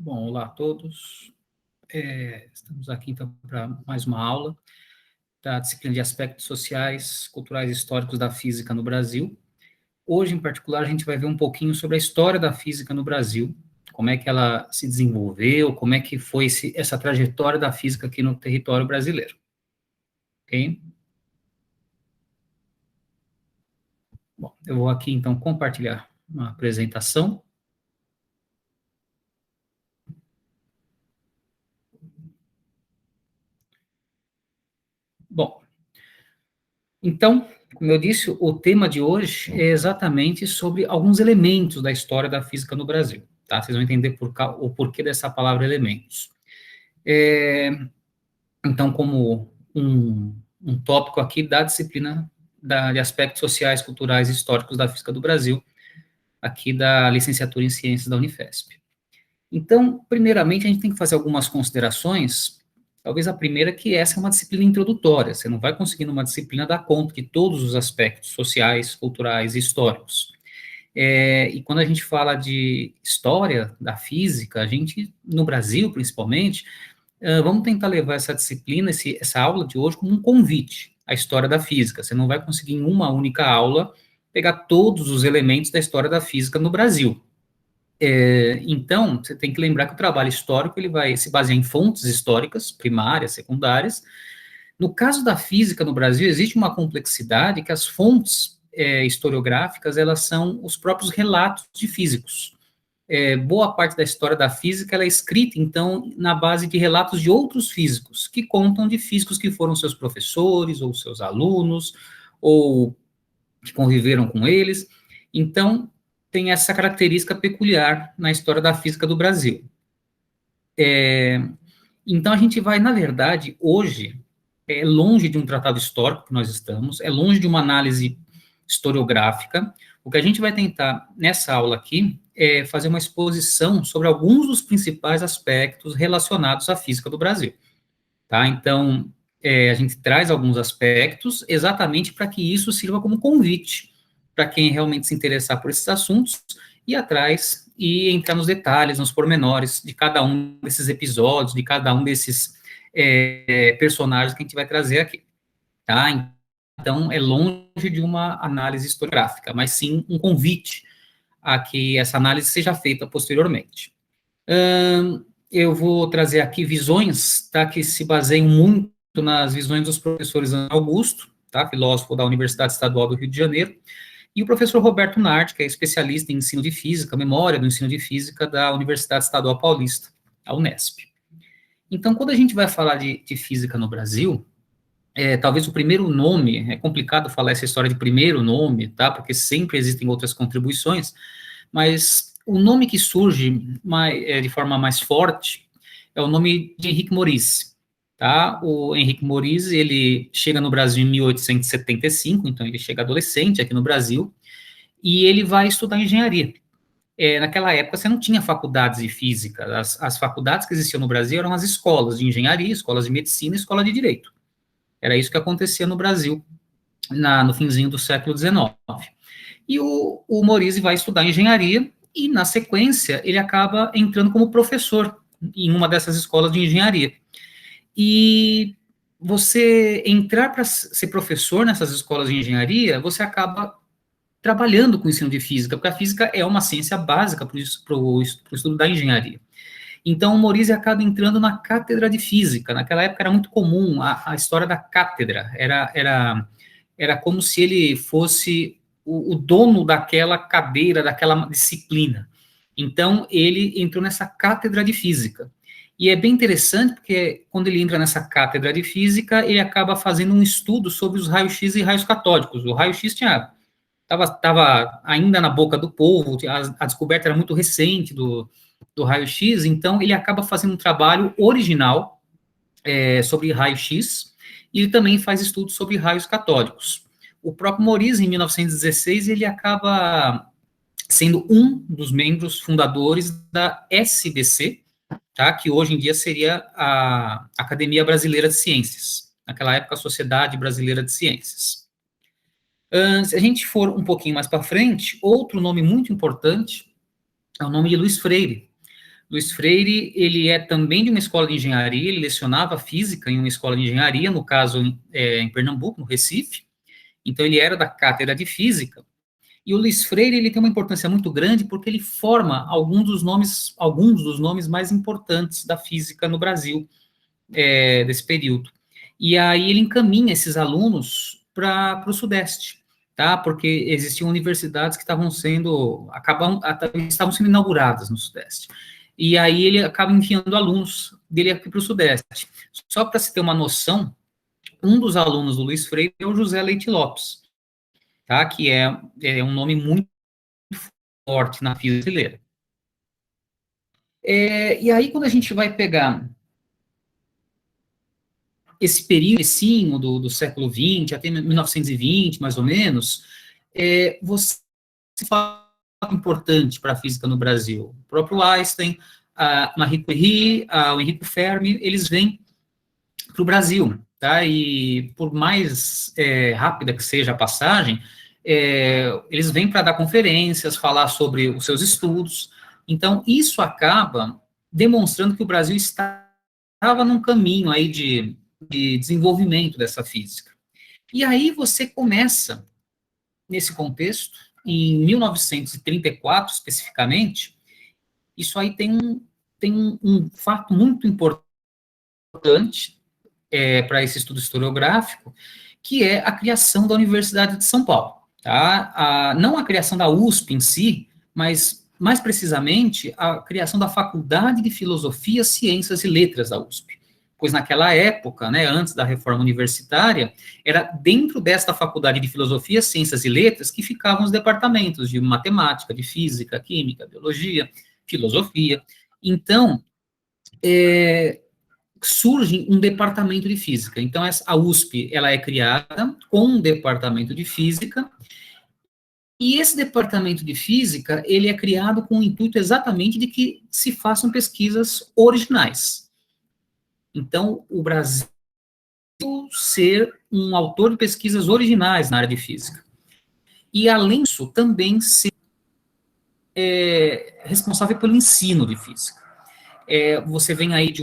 Bom, olá a todos. Estamos aqui, então, para mais uma aula da disciplina de Aspectos Sociais, Culturais e Históricos da Física no Brasil. Hoje, em particular, a gente vai ver um pouquinho sobre a história da física no Brasil, como é que ela se desenvolveu, como é que foi essa trajetória da física aqui no território brasileiro. Ok? Bom, eu vou aqui, então, compartilhar uma apresentação. Bom, então, como eu disse, o tema de hoje é exatamente sobre alguns elementos da história da física no Brasil, tá? Vocês vão entender o porquê dessa palavra elementos. Então, como um tópico aqui da disciplina de aspectos sociais, culturais e históricos da física do Brasil, aqui da licenciatura em ciências da Unifesp. Então, primeiramente, a gente tem que fazer algumas considerações. Talvez a primeira é que essa é uma disciplina introdutória, você não vai conseguir numa disciplina dar conta de todos os aspectos sociais, culturais e históricos. E quando a gente fala de história da física, a gente, no Brasil principalmente, vamos tentar levar essa disciplina, essa aula de hoje, como um convite à história da física. Você não vai conseguir em uma única aula pegar todos os elementos da história da física no Brasil. Então, você tem que lembrar que o trabalho histórico ele vai se basear em fontes históricas, primárias, secundárias. No caso da física no Brasil, existe uma complexidade que as fontes historiográficas, elas são os próprios relatos de físicos. Boa parte da história da física ela é escrita, então, na base de relatos de outros físicos, que contam de físicos que foram seus professores, ou seus alunos, ou que conviveram com eles. Então, tem essa característica peculiar na história da física do Brasil. Então, a gente vai, na verdade, hoje, longe de um tratado histórico que nós estamos, é longe de uma análise historiográfica. O que a gente vai tentar, nessa aula aqui, é fazer uma exposição sobre alguns dos principais aspectos relacionados à física do Brasil. Tá? Então, a gente traz alguns aspectos exatamente para que isso sirva como convite para quem realmente se interessar por esses assuntos, ir atrás e entrar nos detalhes, nos pormenores de cada um desses episódios, de cada um desses personagens que a gente vai trazer aqui, tá? Então, é longe de uma análise historiográfica, mas sim um convite a que essa análise seja feita posteriormente. Eu vou trazer aqui visões, tá, que se baseiam muito nas visões dos professores Augusto, tá, filósofo da Universidade Estadual do Rio de Janeiro, e o professor Roberto Nardi, que é especialista em ensino de física, memória do ensino de física da Universidade Estadual Paulista, a Unesp. Então, quando a gente vai falar de física no Brasil, talvez o primeiro nome, é complicado falar essa história de primeiro nome, tá, porque sempre existem outras contribuições, mas o nome que surge de forma mais forte é o nome de Henrique Morisse, tá? O Henrique Morisse, ele chega no Brasil em 1875, então ele chega adolescente aqui no Brasil, e ele vai estudar engenharia. Naquela época você não tinha faculdades de física, as faculdades que existiam no Brasil eram as escolas de engenharia, escolas de medicina e escola de direito. Era isso que acontecia no Brasil no finzinho do século XIX. E o Morisse vai estudar engenharia e, na sequência, ele acaba entrando como professor em uma dessas escolas de engenharia. E você entrar para ser professor nessas escolas de engenharia, você acaba trabalhando com o ensino de física, porque a física é uma ciência básica para o estudo da engenharia. Então, o Morisse acaba entrando na cátedra de física. Naquela época era muito comum a história da cátedra. Era como se ele fosse o dono daquela cadeira, daquela disciplina. Então, ele entrou nessa cátedra de física. E é bem interessante, porque quando ele entra nessa cátedra de física, ele acaba fazendo um estudo sobre os raios-x e raios catódicos. O raio-x estava ainda na boca do povo, a descoberta era muito recente do raio-x, então ele acaba fazendo um trabalho original sobre raio-x, e ele também faz estudos sobre raios catódicos. O próprio Morisse, em 1916, ele acaba sendo um dos membros fundadores da SBC, tá, que hoje em dia seria a Academia Brasileira de Ciências, naquela época a Sociedade Brasileira de Ciências. Se a gente for um pouquinho mais para frente, outro nome muito importante é o nome de Luiz Freire. Luiz Freire, ele é também de uma escola de engenharia, ele lecionava física em uma escola de engenharia, no caso, em Pernambuco, no Recife, então ele era da cátedra de física, e o Luiz Freire, ele tem uma importância muito grande porque ele forma alguns dos nomes mais importantes da física no Brasil, desse período. E aí ele encaminha esses alunos para o Sudeste, tá? Porque existiam universidades que estavam sendo inauguradas no Sudeste. E aí ele acaba enviando alunos dele aqui para o Sudeste. Só para se ter uma noção, um dos alunos do Luiz Freire é o José Leite Lopes, tá? Que é um nome muito forte na física brasileira. E aí, quando a gente vai pegar esse período do século XX, até 1920, mais ou menos, você fala importante para a física no Brasil. O próprio Einstein, a Marie Curie, o Enrico Fermi, eles vêm para o Brasil, tá? E por mais rápida que seja a passagem, eles vêm para dar conferências, falar sobre os seus estudos. Então, isso acaba demonstrando que o Brasil estava num caminho aí de desenvolvimento dessa física. E aí você começa, nesse contexto, em 1934, especificamente, isso aí tem um fato muito importante para esse estudo historiográfico, que é a criação da Universidade de São Paulo. Tá? Não a criação da USP em si, mas, mais precisamente, a criação da Faculdade de Filosofia, Ciências e Letras da USP. Pois naquela época, né, antes da reforma universitária, era dentro desta Faculdade de Filosofia, Ciências e Letras que ficavam os departamentos de matemática, de física, química, biologia, filosofia. Então, surge um departamento de física. Então, a USP, ela é criada com um departamento de física, e esse departamento de física, ele é criado com o intuito exatamente de que se façam pesquisas originais. Então, o Brasil ser um autor de pesquisas originais na área de física. E, além disso, também ser responsável pelo ensino de física. Você vem aí de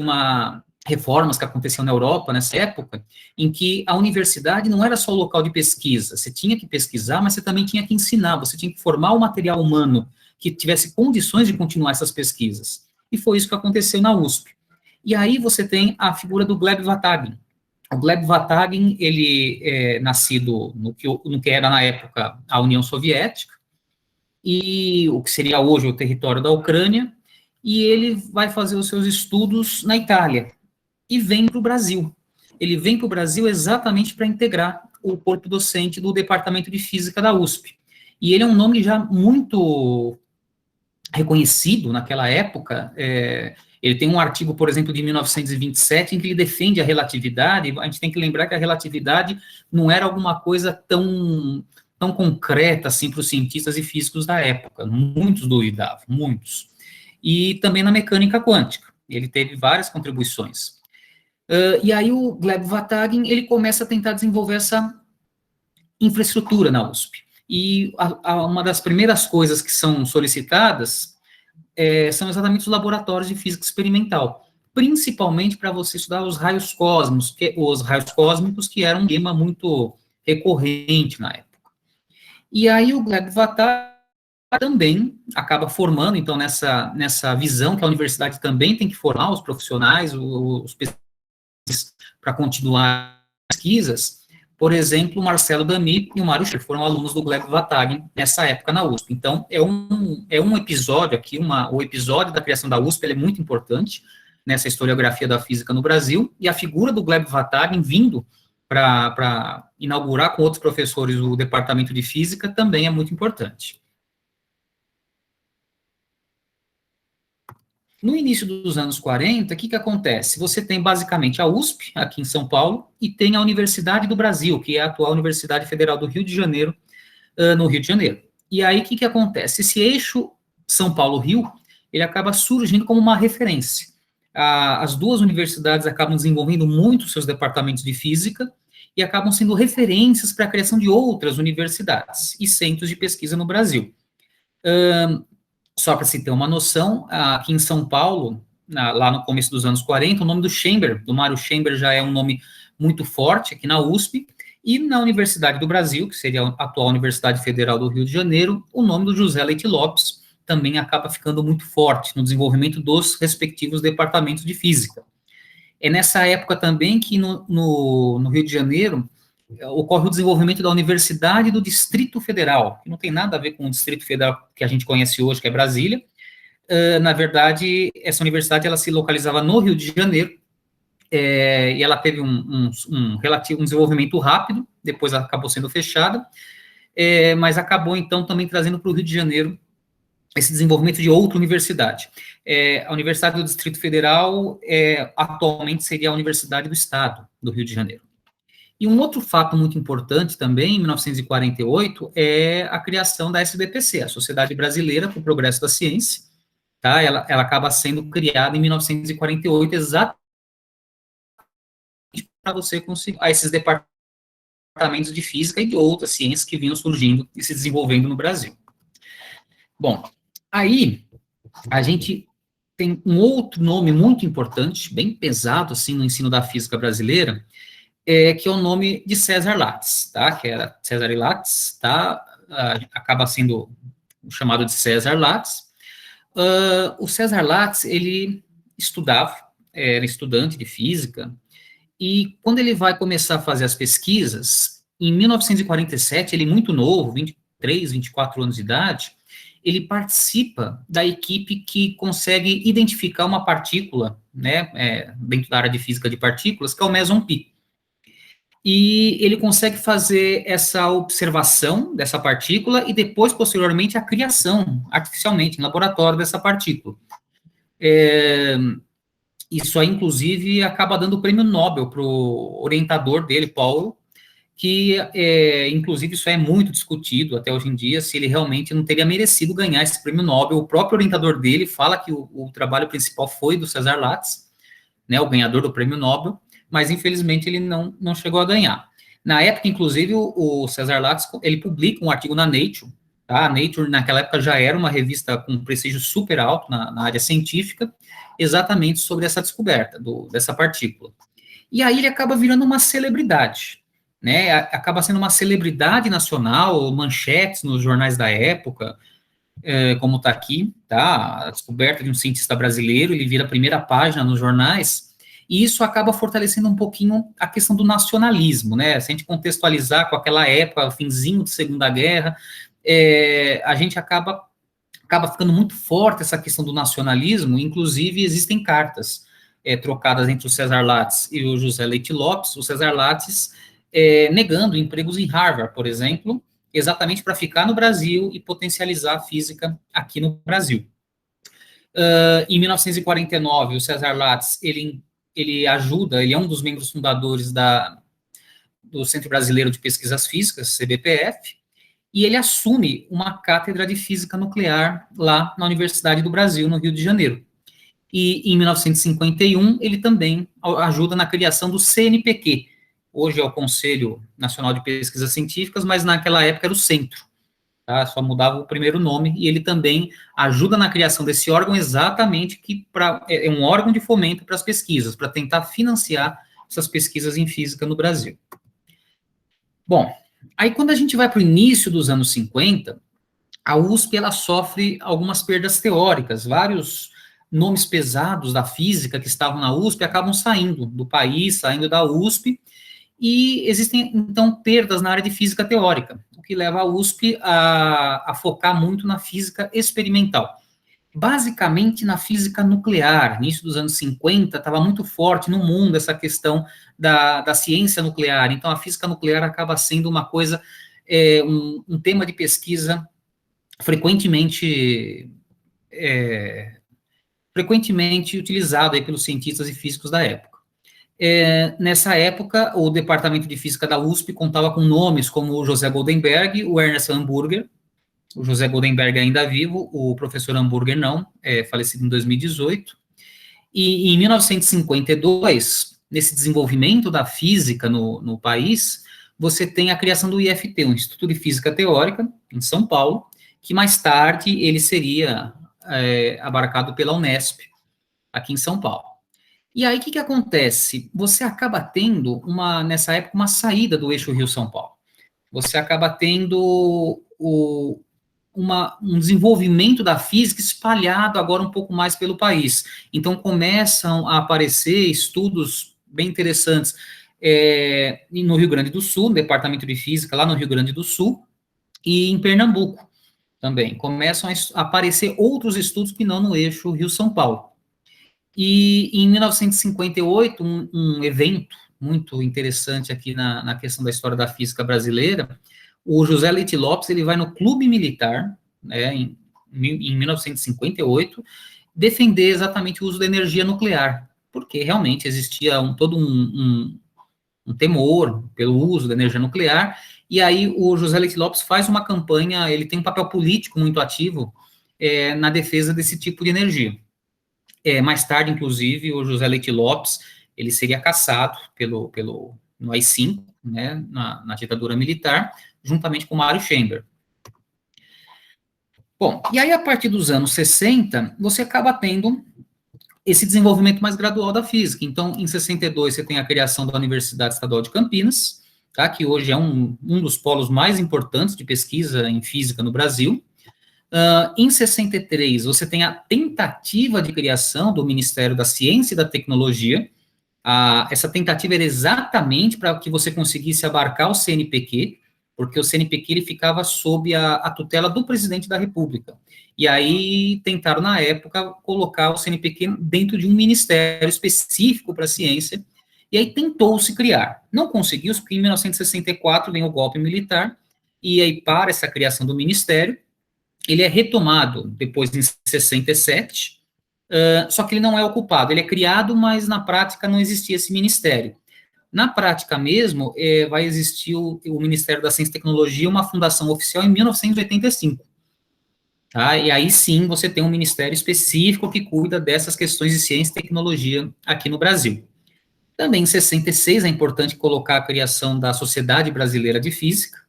reformas que aconteciam na Europa nessa época, em que a universidade não era só o local de pesquisa, você tinha que pesquisar, mas você também tinha que ensinar, você tinha que formar o material humano que tivesse condições de continuar essas pesquisas. E foi isso que aconteceu na USP. E aí você tem a figura do Gleb Vatagen. O Gleb Vatagen, ele é nascido no que era na época a União Soviética, e o que seria hoje o território da Ucrânia, e ele vai fazer os seus estudos na Itália, e vem para o Brasil. Ele vem para o Brasil exatamente para integrar o corpo docente do Departamento de Física da USP. E ele é um nome já muito reconhecido naquela época. Ele tem um artigo, por exemplo, de 1927, em que ele defende a relatividade. A gente tem que lembrar que a relatividade não era alguma coisa tão concreta assim para os cientistas e físicos da época. Muitos duvidavam, muitos. E também na mecânica quântica. Ele teve várias contribuições. E aí o Gleb Vatagen, ele começa a tentar desenvolver essa infraestrutura na USP. E uma das primeiras coisas que são solicitadas são exatamente os laboratórios de física experimental, principalmente para você estudar os raios cósmicos, que eram um tema muito recorrente na época. E aí o Gleb Vatagen também acaba formando, então, nessa visão que a universidade também tem que formar os profissionais, os para continuar pesquisas. Por exemplo, o Marcelo Damy e o Mário Scher foram alunos do Gleb Vatagen nessa época na USP. Então, é um episódio aqui, o episódio da criação da USP, ele é muito importante nessa historiografia da física no Brasil, e a figura do Gleb Vatagen vindo para inaugurar com outros professores o departamento de física também é muito importante. No início dos anos 40, o que acontece? Você tem basicamente a USP, aqui em São Paulo, e tem a Universidade do Brasil, que é a atual Universidade Federal do Rio de Janeiro, no Rio de Janeiro. E aí, o que acontece? Esse eixo São Paulo-Rio, ele acaba surgindo como uma referência. As duas universidades acabam desenvolvendo muito seus departamentos de física e acabam sendo referências para a criação de outras universidades e centros de pesquisa no Brasil. só para se ter uma noção, aqui em São Paulo, lá no começo dos anos 40, o nome do Chamber, do Mário Chamber, já é um nome muito forte aqui na USP, e na Universidade do Brasil, que seria a atual Universidade Federal do Rio de Janeiro, o nome do José Leite Lopes também acaba ficando muito forte no desenvolvimento dos respectivos departamentos de física. É nessa época também que no Rio de Janeiro ocorre o desenvolvimento da Universidade do Distrito Federal, que não tem nada a ver com o Distrito Federal que a gente conhece hoje, que é Brasília. Na verdade, essa universidade ela se localizava no Rio de Janeiro, e ela teve um desenvolvimento rápido, depois acabou sendo fechada, mas acabou, então, também trazendo para o Rio de Janeiro esse desenvolvimento de outra universidade. A Universidade do Distrito Federal, atualmente, seria a Universidade do Estado do Rio de Janeiro. E um outro fato muito importante também, em 1948, é a criação da SBPC, a Sociedade Brasileira para o Progresso da Ciência, tá? Ela acaba sendo criada em 1948, exatamente para você conseguir esses departamentos de física e de outras ciências que vinham surgindo e se desenvolvendo no Brasil. Bom, aí a gente tem um outro nome muito importante, bem pesado, assim, no ensino da física brasileira, que é o nome de César Lattes, tá? Que era César Lattes, tá? Acaba sendo chamado de César Lattes. O César Lattes, ele estudava, era estudante de física, e quando ele vai começar a fazer as pesquisas, em 1947, ele muito novo, 23, 24 anos de idade, ele participa da equipe que consegue identificar uma partícula, né, dentro da área de física de partículas, que é o meson pi. E ele consegue fazer essa observação dessa partícula e depois, posteriormente, a criação, artificialmente, em laboratório, dessa partícula. Isso aí, inclusive, acaba dando o prêmio Nobel para o orientador dele, Paulo, que, inclusive, isso é muito discutido até hoje em dia, se ele realmente não teria merecido ganhar esse prêmio Nobel. O próprio orientador dele fala que o trabalho principal foi do César Lattes, né, o ganhador do prêmio Nobel, mas, infelizmente, ele não chegou a ganhar. Na época, inclusive, o César Lattes, ele publica um artigo na Nature, tá? A Nature, naquela época, já era uma revista com prestígio super alto na área científica, exatamente sobre essa descoberta dessa partícula. E aí ele acaba virando uma celebridade, né? Acaba sendo uma celebridade nacional, manchetes nos jornais da época, como está aqui, tá? A descoberta de um cientista brasileiro, ele vira a primeira página nos jornais, e isso acaba fortalecendo um pouquinho a questão do nacionalismo, né? Se a gente contextualizar com aquela época, finzinho de Segunda Guerra, a gente acaba ficando muito forte essa questão do nacionalismo, inclusive existem cartas trocadas entre o César Lattes e o José Leite Lopes, o César Lattes negando empregos em Harvard, por exemplo, exatamente para ficar no Brasil e potencializar a física aqui no Brasil. Em 1949, o César Lattes, ele é um dos membros fundadores do Centro Brasileiro de Pesquisas Físicas, CBPF, e ele assume uma cátedra de física nuclear lá na Universidade do Brasil, no Rio de Janeiro. E em 1951, ele também ajuda na criação do CNPq. Hoje é o Conselho Nacional de Pesquisas Científicas, mas naquela época era o Centro, tá? Só mudava o primeiro nome, e ele também ajuda na criação desse órgão exatamente que é um órgão de fomento para as pesquisas, para tentar financiar essas pesquisas em física no Brasil. Bom, aí quando a gente vai para o início dos anos 50, a USP ela sofre algumas perdas teóricas, vários nomes pesados da física que estavam na USP acabam saindo do país, saindo da USP, e existem, então, perdas na área de física teórica, o que leva a USP a focar muito na física experimental. Basicamente na física nuclear. Início dos anos 50, estava muito forte no mundo essa questão da ciência nuclear, então a física nuclear acaba sendo uma coisa, um tema de pesquisa frequentemente utilizado aí pelos cientistas e físicos da época. Nessa época, o Departamento de Física da USP contava com nomes como o José Goldenberg, o Ernest Hamburger, o José Goldenberg ainda vivo, o professor Hamburger não, falecido em 2018, e em 1952, nesse desenvolvimento da física no país, você tem a criação do IFT, o Instituto de Física Teórica, em São Paulo, que mais tarde ele seria abarcado pela Unesp, aqui em São Paulo. E aí, o que acontece? Você acaba tendo, nessa época, uma saída do eixo Rio-São Paulo. Você acaba tendo um desenvolvimento da física espalhado agora um pouco mais pelo país. Então, começam a aparecer estudos bem interessantes no Rio Grande do Sul, no Departamento de Física, lá no Rio Grande do Sul, e em Pernambuco também. Começam a aparecer outros estudos que não no eixo Rio-São Paulo. E em 1958, um evento muito interessante aqui na questão da história da física brasileira, o José Leite Lopes, ele vai no Clube Militar, né, em 1958, defender exatamente o uso da energia nuclear, porque realmente existia todo um temor pelo uso da energia nuclear, e aí o José Leite Lopes faz uma campanha, ele tem um papel político muito ativo na defesa desse tipo de energia. Mais tarde, inclusive, o José Leite Lopes, ele seria caçado no AI-5, né, na ditadura militar, juntamente com Mário Chamber. Bom, e aí a partir dos anos 60, você acaba tendo esse desenvolvimento mais gradual da física. Então, em 62, você tem a criação da Universidade Estadual de Campinas, tá, que hoje é um dos polos mais importantes de pesquisa em física no Brasil. Em 63, você tem a tentativa de criação do Ministério da Ciência e da Tecnologia. Essa tentativa era exatamente para que você conseguisse abarcar o CNPq, porque o CNPq ele ficava sob a tutela do presidente da República. E aí tentaram, na época, colocar o CNPq dentro de um ministério específico para a ciência, e aí tentou-se criar. Não conseguiu, porque em 1964 vem o golpe militar, e aí para essa criação do ministério, ele é retomado depois em 67, só que ele não é ocupado, ele é criado, mas na prática não existia esse ministério. Na prática mesmo, vai existir o Ministério da Ciência e Tecnologia, uma fundação oficial em 1985. Tá? E aí sim você tem um ministério específico que cuida dessas questões de ciência e tecnologia aqui no Brasil. Também em 66 é importante colocar a criação da Sociedade Brasileira de Física,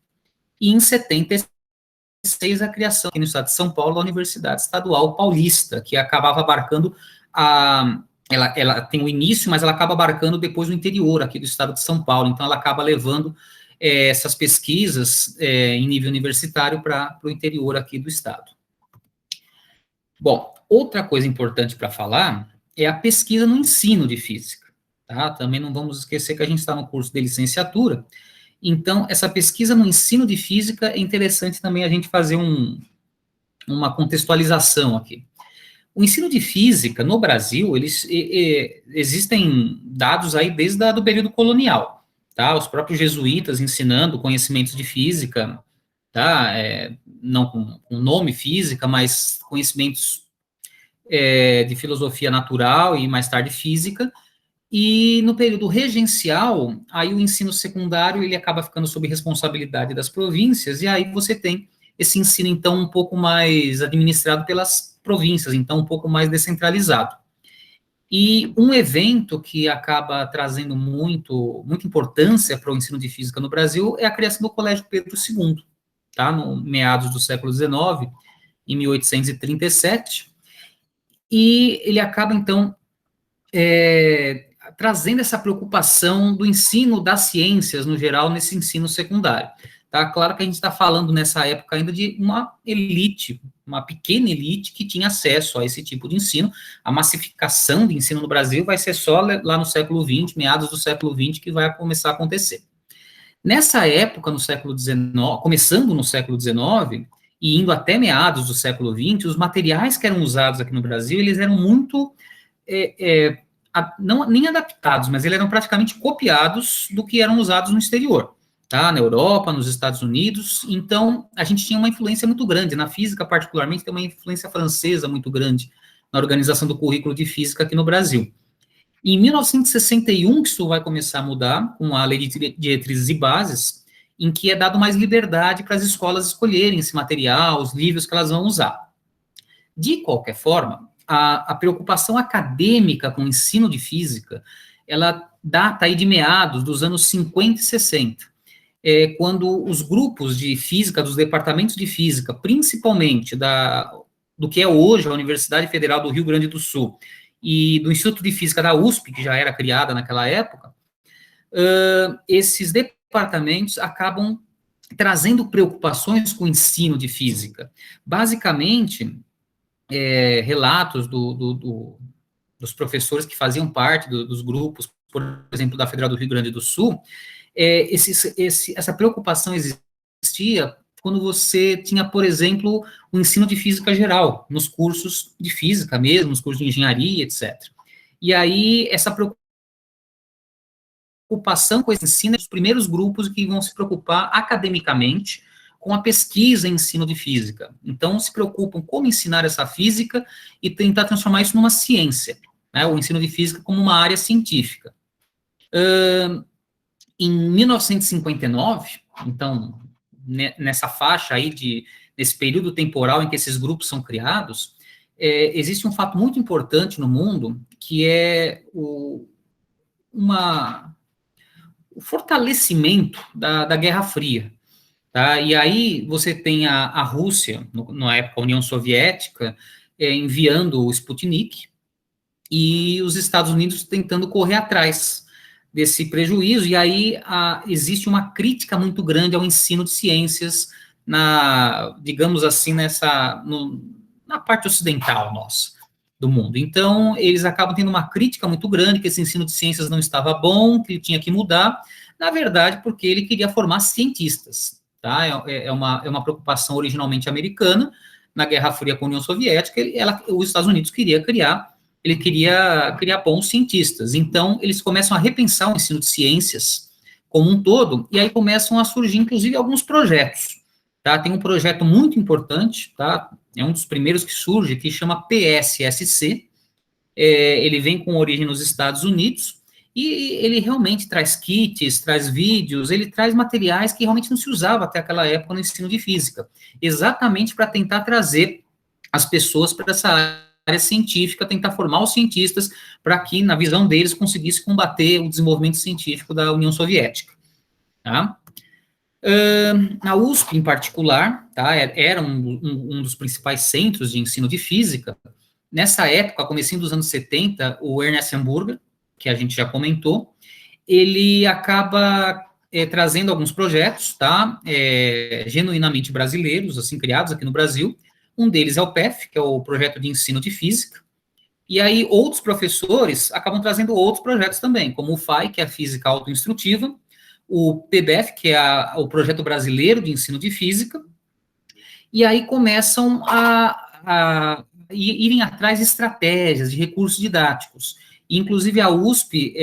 e em 76 a criação aqui no estado de São Paulo da Universidade Estadual Paulista, que acabava abarcando ela tem o início, mas ela acaba abarcando depois o interior aqui do estado de São Paulo, então ela acaba levando essas pesquisas em nível universitário para o interior aqui do estado. Bom, outra coisa importante para falar é a pesquisa no ensino de física, tá? Também não vamos esquecer que a gente está no curso de licenciatura, então essa pesquisa no ensino de física é interessante também a gente fazer uma contextualização aqui. O ensino de física no Brasil, existem dados aí desde o período colonial, tá? Os próprios jesuítas ensinando conhecimentos de física, tá? Não com nome física, mas conhecimentos de filosofia natural e mais tarde física. E no período regencial, aí o ensino secundário ele acaba ficando sob responsabilidade das províncias, e aí você tem esse ensino, então, um pouco mais administrado pelas províncias, então um pouco mais descentralizado. E um evento que acaba trazendo muita importância para o ensino de física no Brasil é a criação do Colégio Pedro II, tá? No meados do século XIX, em 1837, e ele acaba, então, trazendo essa preocupação do ensino das ciências, no geral, nesse ensino secundário. Tá? Claro que a gente está falando, nessa época, ainda de uma elite, uma pequena elite que tinha acesso a esse tipo de ensino. A massificação de ensino no Brasil vai ser só lá no século XX, meados do século XX, que vai começar a acontecer. Nessa época, no século XIX, começando no século XIX, e indo até meados do século XX, os materiais que eram usados aqui no Brasil, eles eram muito... não, nem adaptados, mas eles eram praticamente copiados do que eram usados no exterior, tá? Na Europa, nos Estados Unidos. Então, a gente tinha uma influência muito grande, na física particularmente, tem uma influência francesa muito grande na organização do currículo de física aqui no Brasil. Em 1961, que isso vai começar a mudar, com a Lei de Diretrizes e Bases, em que é dado mais liberdade para as escolas escolherem esse material, os livros que elas vão usar. De qualquer forma, a preocupação acadêmica com o ensino de física, ela data aí de meados dos anos 50 e 60, quando os grupos de física, dos departamentos de física, principalmente do que é hoje a Universidade Federal do Rio Grande do Sul e do Instituto de Física da USP, que já era criada naquela época, esses departamentos acabam trazendo preocupações com o ensino de física. Basicamente, relatos dos professores que faziam parte dos grupos, por exemplo, da Federal do Rio Grande do Sul, essa preocupação existia quando você tinha, por exemplo, o ensino de física geral, nos cursos de física mesmo, nos cursos de engenharia, etc. E aí, essa preocupação com esse ensino é os primeiros grupos que vão se preocupar academicamente com a pesquisa em ensino de física. Então, se preocupam como ensinar essa física e tentar transformar isso numa ciência, né, o ensino de física como uma área científica. Em 1959, então, nessa faixa aí, nesse período temporal em que esses grupos são criados, existe um fato muito importante no mundo, que é o fortalecimento da Guerra Fria. Tá? E aí você tem a Rússia, na época a União Soviética, enviando o Sputnik, e os Estados Unidos tentando correr atrás desse prejuízo, e aí existe uma crítica muito grande ao ensino de ciências, digamos assim, na parte ocidental nossa, do mundo. Então, eles acabam tendo uma crítica muito grande, que esse ensino de ciências não estava bom, que ele tinha que mudar, na verdade, porque ele queria formar cientistas, tá? É uma preocupação originalmente americana, na Guerra Fria com a União Soviética, os Estados Unidos queria criar bons cientistas. Então, eles começam a repensar o ensino de ciências como um todo, e aí começam a surgir, inclusive, alguns projetos. Tá? Tem um projeto muito importante, tá? É um dos primeiros que surge, que chama PSSC, ele vem com origem nos Estados Unidos, e ele realmente traz kits, traz vídeos, ele traz materiais que realmente não se usava até aquela época no ensino de física, exatamente para tentar trazer as pessoas para essa área científica, tentar formar os cientistas para que, na visão deles, conseguisse combater o desenvolvimento científico da União Soviética. Tá? Na USP, em particular, tá, era um dos principais centros de ensino de física. Nessa época, comecinho dos anos 70, o Ernest Hamburger, que a gente já comentou, ele acaba trazendo alguns projetos, tá, genuinamente brasileiros, assim, criados aqui no Brasil. Um deles é o PEF, que é o Projeto de Ensino de Física, e aí outros professores acabam trazendo outros projetos também, como o FAI, que é a Física Autoinstrutiva, o PBF, que é o Projeto Brasileiro de Ensino de Física, e aí começam a irem atrás de estratégias, de recursos didáticos. Inclusive a USP,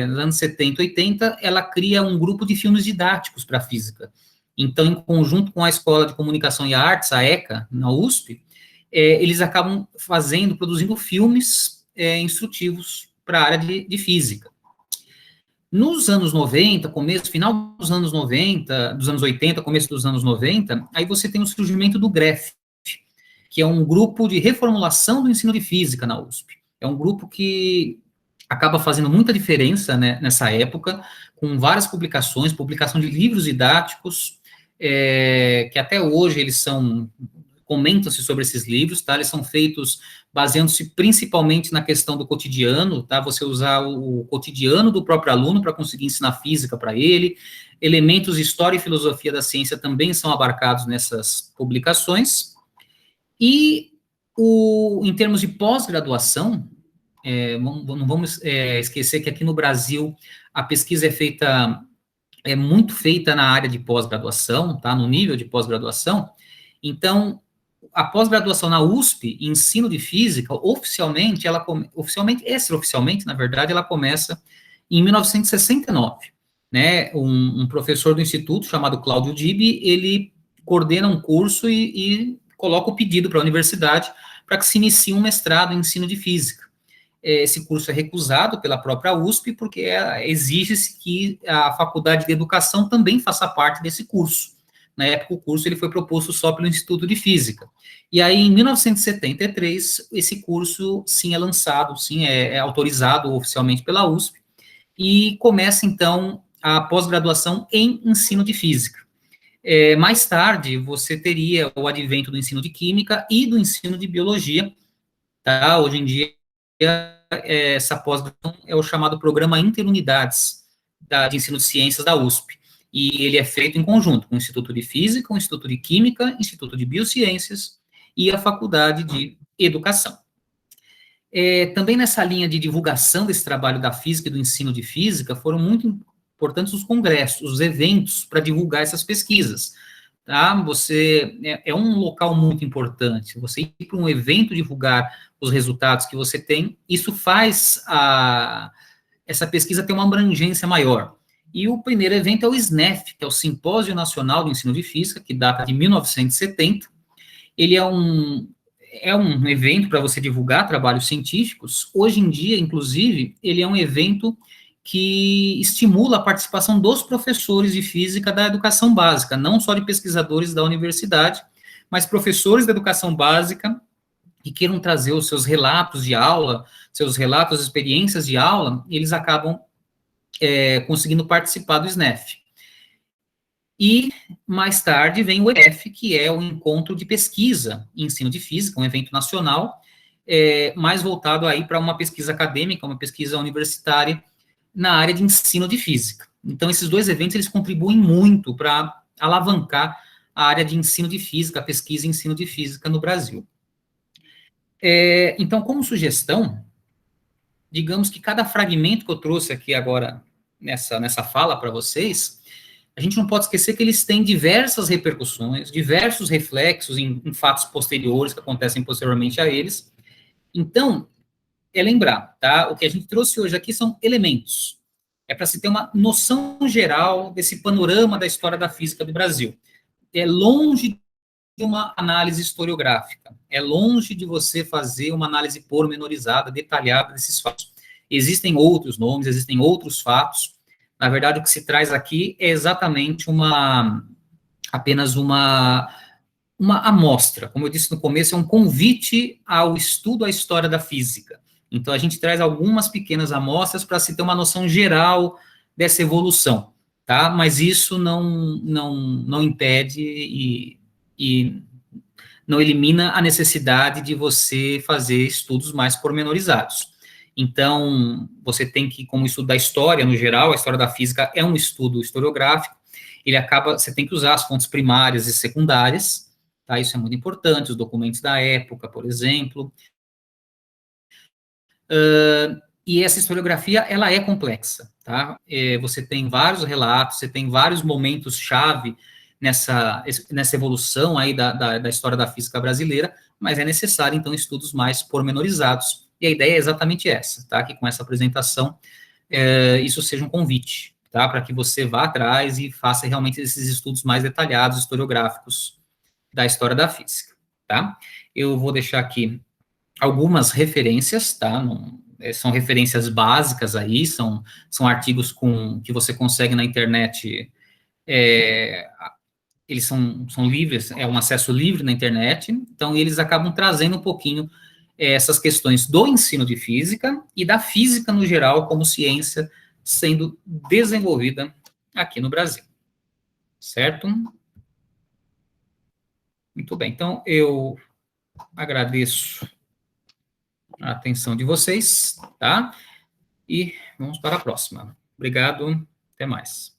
nos anos 70, 80, ela cria um grupo de filmes didáticos para a física. Então, em conjunto com a Escola de Comunicação e Artes, a ECA, na USP, eles acabam produzindo filmes instrutivos para a área de física. Nos anos 90, final dos anos 90, dos anos 80, começo dos anos 90, aí você tem o surgimento do GREF, que é um grupo de reformulação do ensino de física na USP. É um grupo que acaba fazendo muita diferença, né, nessa época, com várias publicação de livros didáticos, que até hoje comenta-se sobre esses livros, tá? Eles são feitos baseando-se principalmente na questão do cotidiano, tá? Você usar o cotidiano do próprio aluno para conseguir ensinar física para ele. Elementos de história e filosofia da ciência também são abarcados nessas publicações. E em termos de pós-graduação, não vamos esquecer que aqui no Brasil a pesquisa é muito feita na área de pós-graduação, tá? No nível de pós-graduação. Então, a pós-graduação na USP, em ensino de física, extraoficialmente, na verdade, ela começa em 1969, né? Um professor do instituto, chamado Cláudio Dibi, ele coordena um curso e coloca o pedido para a universidade para que se inicie um mestrado em ensino de física. Esse curso é recusado pela própria USP, porque exige-se que a Faculdade de Educação também faça parte desse curso. Na época, o curso ele foi proposto só pelo Instituto de Física. E aí, em 1973, esse curso, sim, é lançado, sim, é autorizado oficialmente pela USP, e começa, então, a pós-graduação em ensino de física. Mais tarde, você teria o advento do ensino de química e do ensino de biologia, tá? Hoje em dia, essa pós-graduação é o chamado Programa Interunidades de Ensino de Ciências da USP, e ele é feito em conjunto com o Instituto de Física, o Instituto de Química, Instituto de Biociências e a Faculdade de Educação. Também nessa linha de divulgação desse trabalho da física e do ensino de física, foram muito importantes os congressos, os eventos para divulgar essas pesquisas. Tá? É um local muito importante. Você ir para um evento divulgar os resultados que você tem, isso faz essa pesquisa ter uma abrangência maior. E o primeiro evento é o SNEF, que é o Simpósio Nacional do Ensino de Física, que data de 1970. Ele é um evento para você divulgar trabalhos científicos. Hoje em dia, inclusive, ele é um evento que estimula a participação dos professores de física da educação básica, não só de pesquisadores da universidade, mas professores da educação básica que queiram trazer os seus relatos de aula, seus relatos, experiências de aula, eles acabam conseguindo participar do SNEF. E, mais tarde, vem o EF, que é o Encontro de Pesquisa em Ensino de Física, um evento nacional, mais voltado aí para uma pesquisa acadêmica, uma pesquisa universitária, na área de ensino de física. Então, esses dois eventos, eles contribuem muito para alavancar a área de ensino de física, a pesquisa em ensino de física no Brasil. Então, como sugestão, digamos que cada fragmento que eu trouxe aqui agora, nessa fala para vocês, a gente não pode esquecer que eles têm diversas repercussões, diversos reflexos em fatos posteriores que acontecem posteriormente a eles. Então, lembrar, tá? O que a gente trouxe hoje aqui são elementos. É para se ter uma noção geral desse panorama da história da física do Brasil. É longe de uma análise historiográfica. É longe de você fazer uma análise pormenorizada, detalhada desses fatos. Existem outros nomes, existem outros fatos. Na verdade, o que se traz aqui é exatamente apenas uma amostra. Como eu disse no começo, é um convite ao estudo da história da física. Então, a gente traz algumas pequenas amostras para se ter uma noção geral dessa evolução, tá? Mas isso não impede e não elimina a necessidade de você fazer estudos mais pormenorizados. Então, você tem que, como estudo da história no geral, a história da física é um estudo historiográfico, você tem que usar as fontes primárias e secundárias, tá? Isso é muito importante, os documentos da época, por exemplo. E essa historiografia, ela é complexa, tá? Você tem vários relatos, você tem vários momentos-chave nessa evolução aí da história da física brasileira, mas é necessário, então, estudos mais pormenorizados. E a ideia é exatamente essa, tá? Que com essa apresentação, isso seja um convite, tá? Para que você vá atrás e faça realmente esses estudos mais detalhados, historiográficos, da história da física, tá? Eu vou deixar aqui algumas referências, tá? São referências básicas aí, são artigos que você consegue na internet, eles são livres, é um acesso livre na internet, então eles acabam trazendo um pouquinho essas questões do ensino de física e da física no geral como ciência sendo desenvolvida aqui no Brasil, certo? Muito bem, então eu agradeço a atenção de vocês, tá? E vamos para a próxima. Obrigado, até mais.